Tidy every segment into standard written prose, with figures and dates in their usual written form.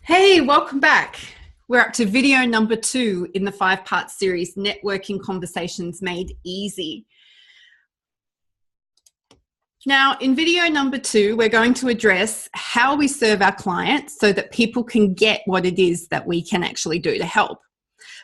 Hey, welcome back. We're up to video number 2 in the 5-part series, Networking Conversations Made Easy. Now, in video number 2, we're going to address how we serve our clients so that people can get what it is that we can actually do to help.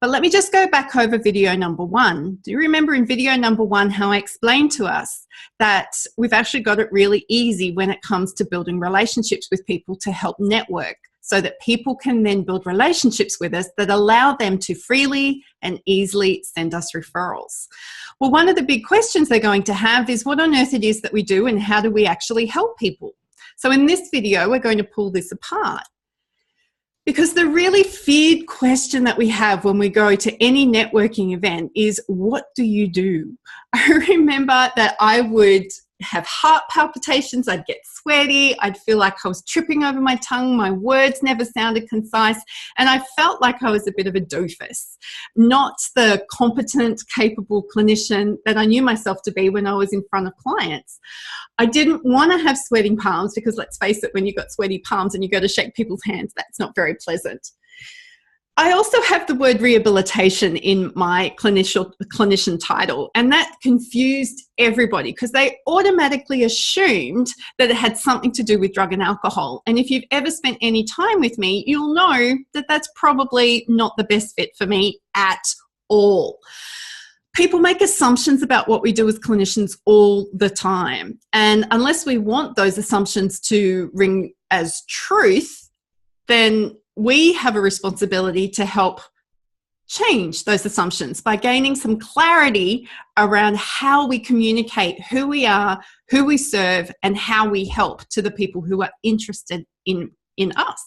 But let me just go back over video number 1. Do you remember in video number 1 how I explained to us that we've actually got it really easy when it comes to building relationships with people to help network, so that people can then build relationships with us that allow them to freely and easily send us referrals. Well, one of the big questions they're going to have is what on earth it is that we do and how do we actually help people? So in this video, we're going to pull this apart. Because the really feared question that we have when we go to any networking event is, what do you do? I remember that I would have heart palpitations, I'd get sweaty, I'd feel like I was tripping over my tongue, my words never sounded concise, and I felt like I was a bit of a doofus, not the competent, capable clinician that I knew myself to be when I was in front of clients. I didn't want to have sweating palms because, let's face it, when you've got sweaty palms and you go to shake people's hands, that's not very pleasant. I also have the word rehabilitation in my clinician title, and that confused everybody because they automatically assumed that it had something to do with drug and alcohol. And if you've ever spent any time with me, you'll know that that's probably not the best fit for me at all. People make assumptions about what we do as clinicians all the time. And unless we want those assumptions to ring as truth, then we have a responsibility to help change those assumptions by gaining some clarity around how we communicate who we are, who we serve, and how we help to the people who are interested in us.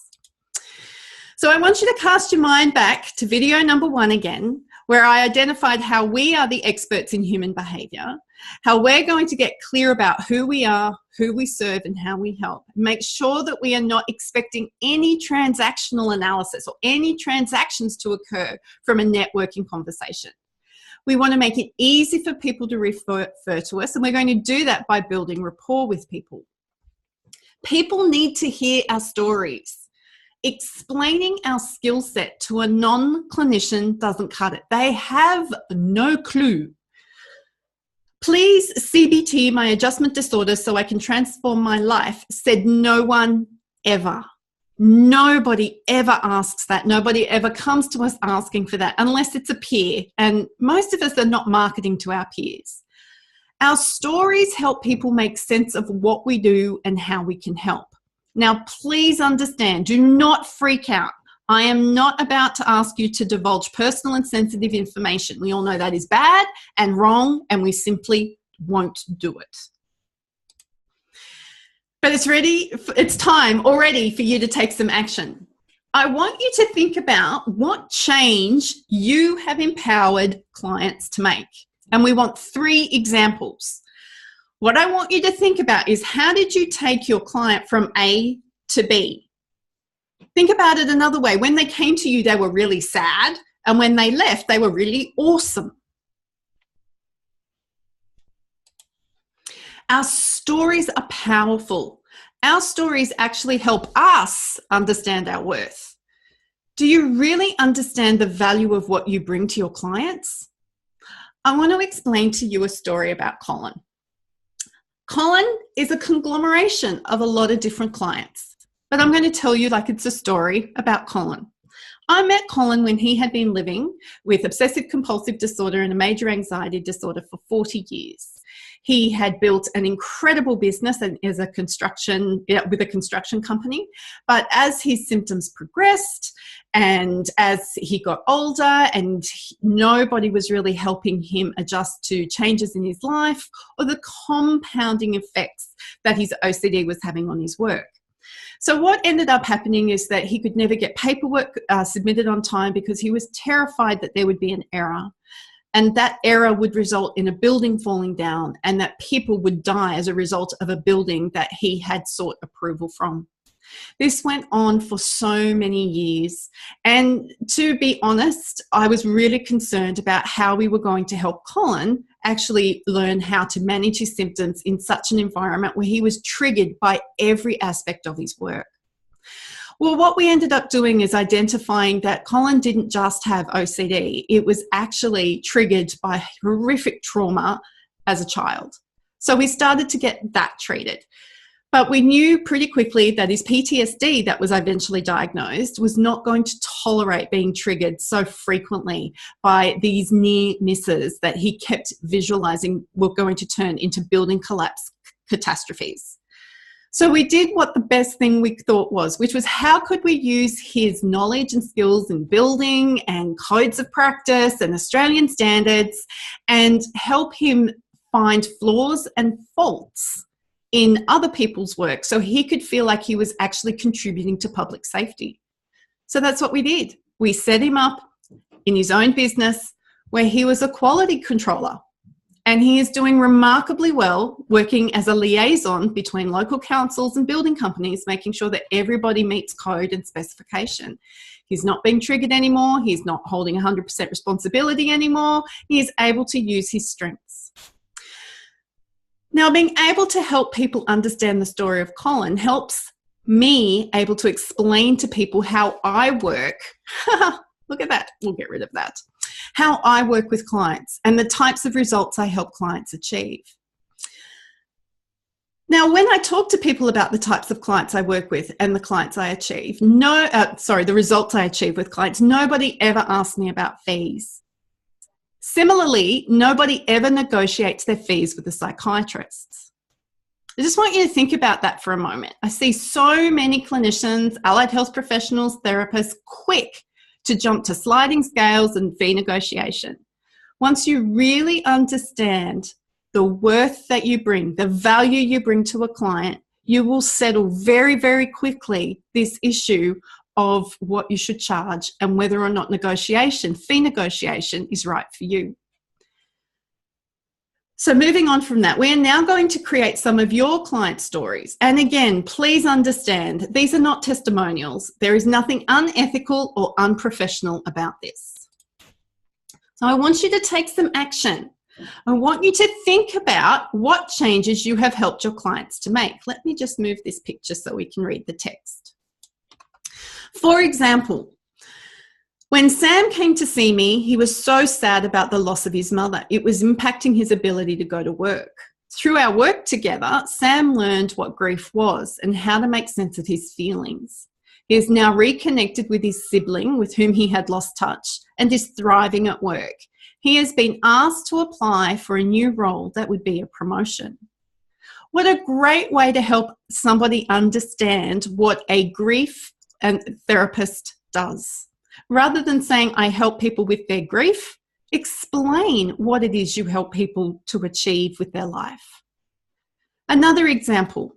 So I want you to cast your mind back to video number 1 again, where I identified how we are the experts in human behavior, how we're going to get clear about who we are, who we serve, and how we help. Make sure that we are not expecting any transactional analysis or any transactions to occur from a networking conversation. We want to make it easy for people to refer to us, and we're going to do that by building rapport with people. People need to hear our stories. Explaining our skill set to a non-clinician doesn't cut it. They have no clue. Please CBT my adjustment disorder so I can transform my life, said no one ever. Nobody ever asks that. Nobody ever comes to us asking for that unless it's a peer. And most of us are not marketing to our peers. Our stories help people make sense of what we do and how we can help. Now, please understand, do not freak out. I am not about to ask you to divulge personal and sensitive information. We all know that is bad and wrong, and we simply won't do it. But it's time already for you to take some action. I want you to think about what change you have empowered clients to make. And we want 3 examples. What I want you to think about is, how did you take your client from A to B? Think about it another way. When they came to you, they were really sad, and when they left, they were really awesome. Our stories are powerful. Our stories actually help us understand our worth. Do you really understand the value of what you bring to your clients? I want to explain to you a story about Colin. Colin is a conglomeration of a lot of different clients, but I'm going to tell you like it's a story about Colin. I met Colin when he had been living with obsessive compulsive disorder and a major anxiety disorder for 40 years. He had built an incredible business and with a construction company. But as his symptoms progressed and as he got older and nobody was really helping him adjust to changes in his life or the compounding effects that his OCD was having on his work. So what ended up happening is that he could never get paperwork submitted on time because he was terrified that there would be an error. And that error would result in a building falling down and that people would die as a result of a building that he had sought approval from. This went on for so many years. And to be honest, I was really concerned about how we were going to help Colin actually learn how to manage his symptoms in such an environment where he was triggered by every aspect of his work. Well, what we ended up doing is identifying that Colin didn't just have OCD. It was actually triggered by horrific trauma as a child. So we started to get that treated. But we knew pretty quickly that his PTSD that was eventually diagnosed was not going to tolerate being triggered so frequently by these near misses that he kept visualizing were going to turn into building collapse catastrophes. So we did what the best thing we thought was, which was how could we use his knowledge and skills in building and codes of practice and Australian standards and help him find flaws and faults in other people's work so he could feel like he was actually contributing to public safety. So that's what we did. We set him up in his own business where he was a quality controller, and he is doing remarkably well working as a liaison between local councils and building companies, making sure that everybody meets code and specification. He's not being triggered anymore. He's not holding 100% responsibility anymore. He is able to use his strengths. Now, being able to help people understand the story of Colin helps me able to explain to people how I work. Look at that. We'll get rid of that. How I work with clients and the types of results I help clients achieve. Now, when I talk to people about the types of clients I work with and the clients I achieve, the results I achieve with clients, nobody ever asks me about fees. Similarly, nobody ever negotiates their fees with the psychiatrists. I just want you to think about that for a moment. I see so many clinicians, allied health professionals, therapists, quick to jump to sliding scales and fee negotiation. Once you really understand the worth that you bring, the value you bring to a client, you will settle very, very quickly this issue of what you should charge and whether or not fee negotiation is right for you. So moving on from that, we are now going to create some of your client stories. And again, please understand, these are not testimonials. There is nothing unethical or unprofessional about this. So I want you to take some action. I want you to think about what changes you have helped your clients to make. Let me just move this picture so we can read the text. For example, when Sam came to see me, he was so sad about the loss of his mother. It was impacting his ability to go to work. Through our work together, Sam learned what grief was and how to make sense of his feelings. He is now reconnected with his sibling with whom he had lost touch and is thriving at work. He has been asked to apply for a new role that would be a promotion. What a great way to help somebody understand what a grief and therapist does. Rather than saying, I help people with their grief, explain what it is you help people to achieve with their life. Another example,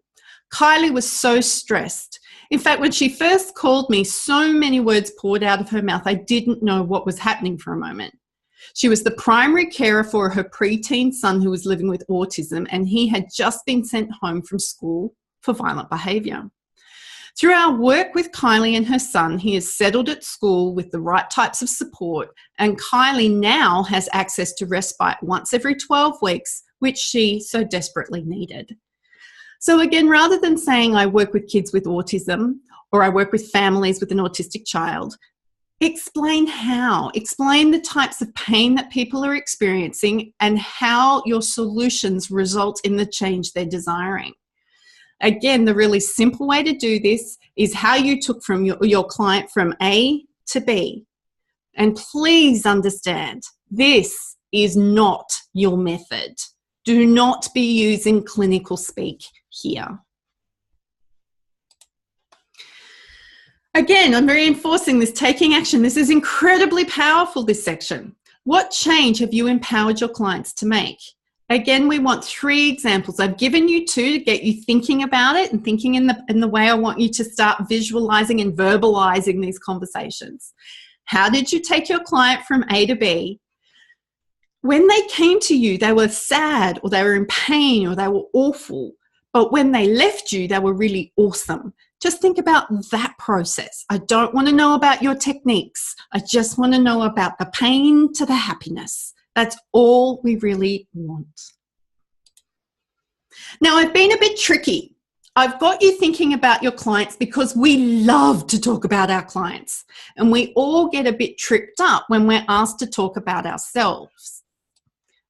Kylie was so stressed. In fact, when she first called me, so many words poured out of her mouth, I didn't know what was happening for a moment. She was the primary carer for her preteen son who was living with autism, and he had just been sent home from school for violent behaviour. Through our work with Kylie and her son, he is settled at school with the right types of support, and Kylie now has access to respite once every 12 weeks, which she so desperately needed. So again, rather than saying I work with kids with autism or I work with families with an autistic child, explain how. Explain the types of pain that people are experiencing and how your solutions result in the change they're desiring. Again, the really simple way to do this is how you took from your client from A to B. And please understand, this is not your method. Do not be using clinical speak here. Again, I'm reinforcing this taking action. This is incredibly powerful, this section. What change have you empowered your clients to make? Again, we want 3 examples. I've given you 2 to get you thinking about it and thinking in the way I want you to start visualizing and verbalizing these conversations. How did you take your client from A to B? When they came to you, they were sad or they were in pain or they were awful. But when they left you, they were really awesome. Just think about that process. I don't want to know about your techniques. I just want to know about the pain to the happiness. That's all we really want. Now, I've been a bit tricky. I've got you thinking about your clients because we love to talk about our clients, and we all get a bit tripped up when we're asked to talk about ourselves.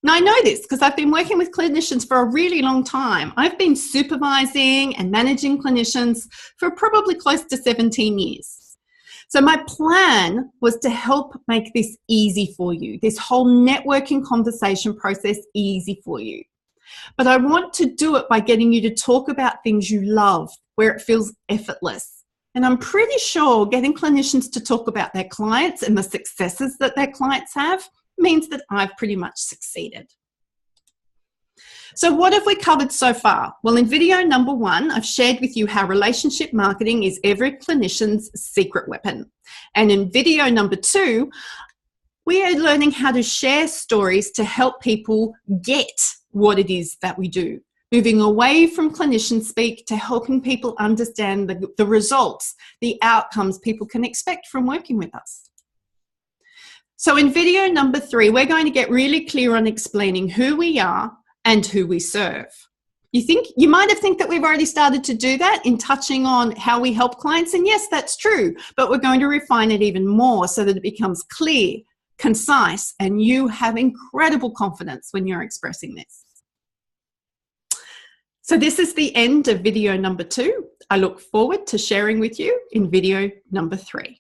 Now, I know this because I've been working with clinicians for a really long time. I've been supervising and managing clinicians for probably close to 17 years. So my plan was to help make this easy for you, this whole networking conversation process easy for you. But I want to do it by getting you to talk about things you love, where it feels effortless. And I'm pretty sure getting clinicians to talk about their clients and the successes that their clients have means that I've pretty much succeeded. So what have we covered so far? Well, in video number 1, I've shared with you how relationship marketing is every clinician's secret weapon. And in video number 2, we are learning how to share stories to help people get what it is that we do, moving away from clinician speak to helping people understand the results, the outcomes people can expect from working with us. So in video number 3, we're going to get really clear on explaining who we are and who we serve. You might have think that we've already started to do that in touching on how we help clients, and yes, that's true, but we're going to refine it even more so that it becomes clear, concise, and you have incredible confidence when you're expressing this. So this is the end of video number 2. I look forward to sharing with you in video number 3.